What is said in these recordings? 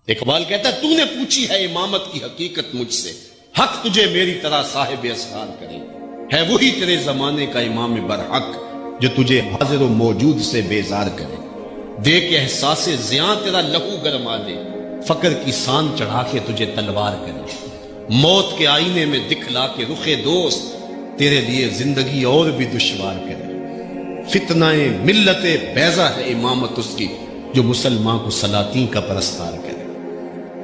اقبال کہتا ہے تو نے پوچھی ہے امامت کی حقیقت مجھ سے، حق تجھے میری طرح صاحب اسرار کرے، ہے وہی تیرے زمانے کا امام برحق جو تجھے حاضر و موجود سے بیزار کرے، دے کے احساس زیاں تیرا لہو گرما دے، فقر کی سان چڑھا کے تجھے تلوار کرے، موت کے آئینے میں دکھلا کے رخ دوست تیرے لیے زندگی اور بھی دشوار کرے، فتنہ ملت بیضا ہے امامت اس کی جو مسلمان کو سلاطین کا پرستار کرے۔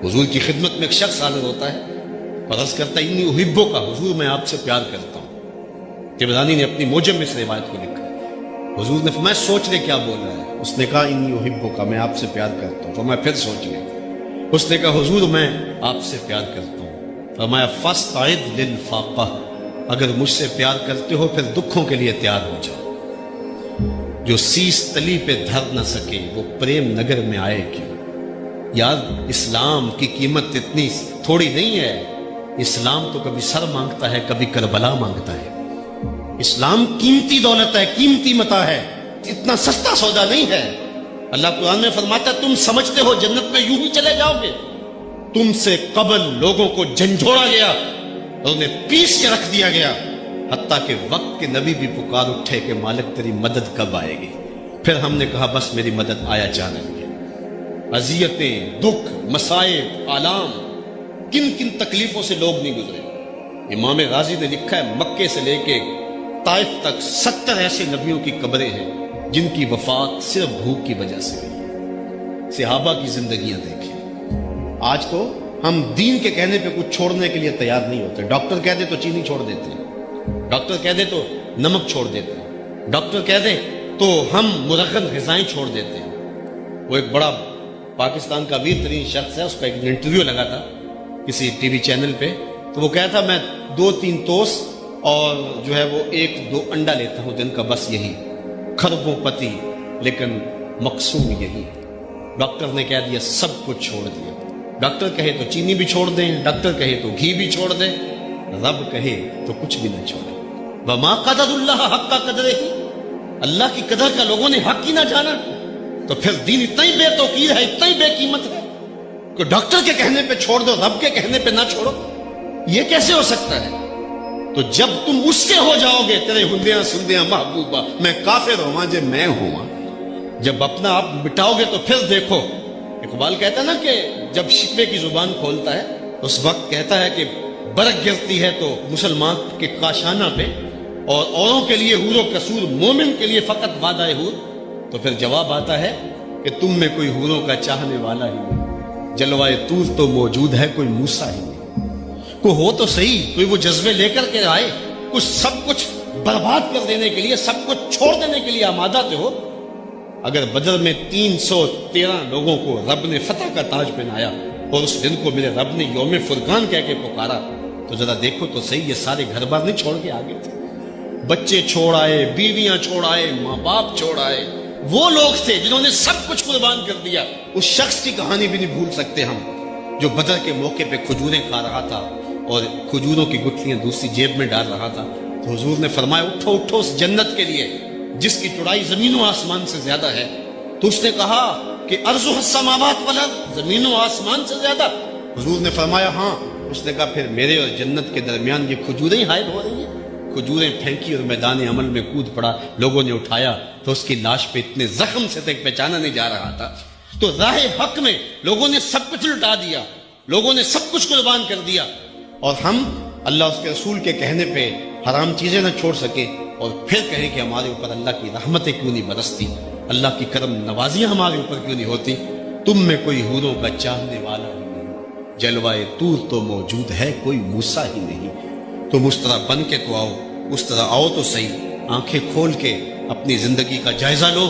حضور کی خدمت میں ایک شخص حاضر ہوتا ہے اور عرض کرتا ہے انی احبو کا، حضور میں آپ سے پیار کرتا ہوں۔ طبرانی نے اپنی موجم میں اس روایت کو لکھا۔ حضور نے فرمایا سوچ لے کیا بول رہا ہے۔ اس نے کہا انی احبو کا، میں آپ سے پیار کرتا ہوں۔ فرمایا پھر سوچ لے۔ اس نے کہا حضور میں آپ سے پیار کرتا ہوں۔ فرمایا فاستعد للفاقہ، اگر مجھ سے پیار کرتے ہو پھر دکھوں کے لیے تیار ہو جاؤ۔ جو سیس تلی پہ دھر نہ سکے وہ پریم نگر میں آئے کیوں؟ یار اسلام کی قیمت اتنی تھوڑی نہیں ہے، اسلام تو کبھی سر مانگتا ہے کبھی کربلا مانگتا ہے۔ اسلام قیمتی دولت ہے، قیمتی متاع ہے، اتنا سستا سودا نہیں ہے۔ اللہ قرآن میں فرماتا ہے تم سمجھتے ہو جنت میں یوں ہی چلے جاؤ گے؟ تم سے قبل لوگوں کو جھنجھوڑا گیا اور انہیں پیس کے رکھ دیا گیا، حتیٰ کہ وقت کے نبی بھی پکار اٹھے کہ مالک تیری مدد کب آئے گی؟ پھر ہم نے کہا بس میری مدد آیا جانے گی۔ اذیتیں، دکھ، مصائب، آلام، کن کن تکلیفوں سے لوگ نہیں گزرے۔ امام غازی نے لکھا ہے مکے سے لے کے طائف تک 70 ایسے نبیوں کی قبریں ہیں جن کی وفات صرف بھوک کی وجہ سے ہوئی۔ صحابہ کی زندگیاں دیکھیں۔ آج تو ہم دین کے کہنے پہ کچھ چھوڑنے کے لیے تیار نہیں ہوتے۔ ڈاکٹر کہہ دے تو چینی چھوڑ دیتے ہیں، ڈاکٹر کہہ دے تو نمک چھوڑ دیتے ہیں، ڈاکٹر کہہ دے تو ہم مرغن غذائیں چھوڑ دیتے ہیں۔ وہ ایک بڑا پاکستان کا ویر ترین شخص ہے، اس کا ایک انٹرویو لگا تھا کسی ٹی وی چینل پہ، تو وہ کہتا تھا میں 2-3 توست اور جو ہے وہ 1-2 انڈا لیتا ہوں دن کا، بس یہی، خربوں پتی لیکن مقصود یہی۔ ڈاکٹر نے کہہ دیا سب کچھ چھوڑ دیا۔ ڈاکٹر کہے تو چینی بھی چھوڑ دیں، ڈاکٹر کہے تو گھی بھی چھوڑ دیں، رب کہے تو کچھ بھی نہ چھوڑے۔ وما قدر اللہ حق کا قدر ہی، اللہ کی قدر کا لوگوں نے حق ہی نہ جانا، تو پھر دین اتنا ہی بے توقیر ہے، اتنا ہی بے قیمت ہے کہ ڈاکٹر کے کہنے پہ چھوڑ دو، رب کے کہنے پہ نہ چھوڑو، یہ کیسے ہو سکتا ہے؟ تو جب تم اس کے ہو جاؤ گے تیرے ہندیاں سندیاں محبوبہ میں کافر ہوا جے میں ہوا، جب اپنا آپ مٹاؤ گے تو پھر دیکھو۔ اقبال کہتا ہے نا کہ جب شکوے کی زبان کھولتا ہے اس وقت کہتا ہے کہ برق گرتی ہے تو مسلمان کے کاشانہ پہ، اور اوروں کے لیے حور و قصور، مومن کے لیے فقط وعدہ حور، تو پھر جواب آتا ہے کہ تم میں کوئی حوروں کا چاہنے والا ہی نہیں، جلوائے طور تو موجود ہے کوئی موسیٰ ہی نہیں۔ کوئی ہو تو صحیح، کوئی وہ جذبے لے کر کے آئے، کچھ سب کچھ برباد کر دینے کے لیے، سب کچھ چھوڑ دینے کے لیے آمادہ تھے ہو۔ اگر بدر میں 313 لوگوں کو رب نے فتح کا تاج پہنایا اور اس دن کو میرے رب نے یوم فرقان کہہ کے پکارا، تو ذرا دیکھو تو صحیح، یہ سارے گھر بار نہیں چھوڑ کے آگے تھے، بچے چھوڑ آئے، بیویاں چھوڑ آئے، ماں باپ چھوڑ آئے، وہ لوگ تھے جنہوں نے سب کچھ قربان کر دیا۔ اس شخص کی کہانی بھی نہیں بھول سکتے ہم جو بدر کے موقع پہ کھجوریں کھا رہا تھا اور کھجوروں کی گٹھلیاں دوسری جیب میں ڈال رہا تھا، تو حضور نے فرمایا اٹھو اٹھو اس جنت کے لیے جس کی چوڑائی زمین و آسمان سے زیادہ ہے۔ تو اس نے کہا کہ ارضها السماوات والارض، زمین و آسمان سے زیادہ؟ حضور نے فرمایا ہاں۔ اس نے کہا پھر میرے اور جنت کے درمیان یہ کھجوریں حائل ہو رہی ہیں؟ کھجوریں پھینکی اور میدان عمل میں کود پڑا، لوگوں نے اٹھایا تو اس کی لاش پہ اتنے زخم سے تک پہچانا نہیں جا رہا تھا۔ تو راہ حق میں لوگوں نے سب کچھ لٹا دیا، لوگوں نے سب کچھ قربان کر دیا، اور ہم اللہ اس کے رسول کے کہنے پہ حرام چیزیں نہ چھوڑ سکے، اور پھر کہیں کہ ہمارے اوپر اللہ کی رحمتیں کیوں نہیں برستی، اللہ کی کرم نوازیاں ہمارے اوپر کیوں نہیں ہوتی۔ تم میں کوئی حوروں کا چاہنے والا ہی نہیں، جلوائے طور تو موجود ہے کوئی موسیٰ ہی نہیں۔ تم اس طرح بن کے تو آؤ، اس طرح آؤ تو صحیح، آنکھیں کھول کے اپنی زندگی کا جائزہ لو،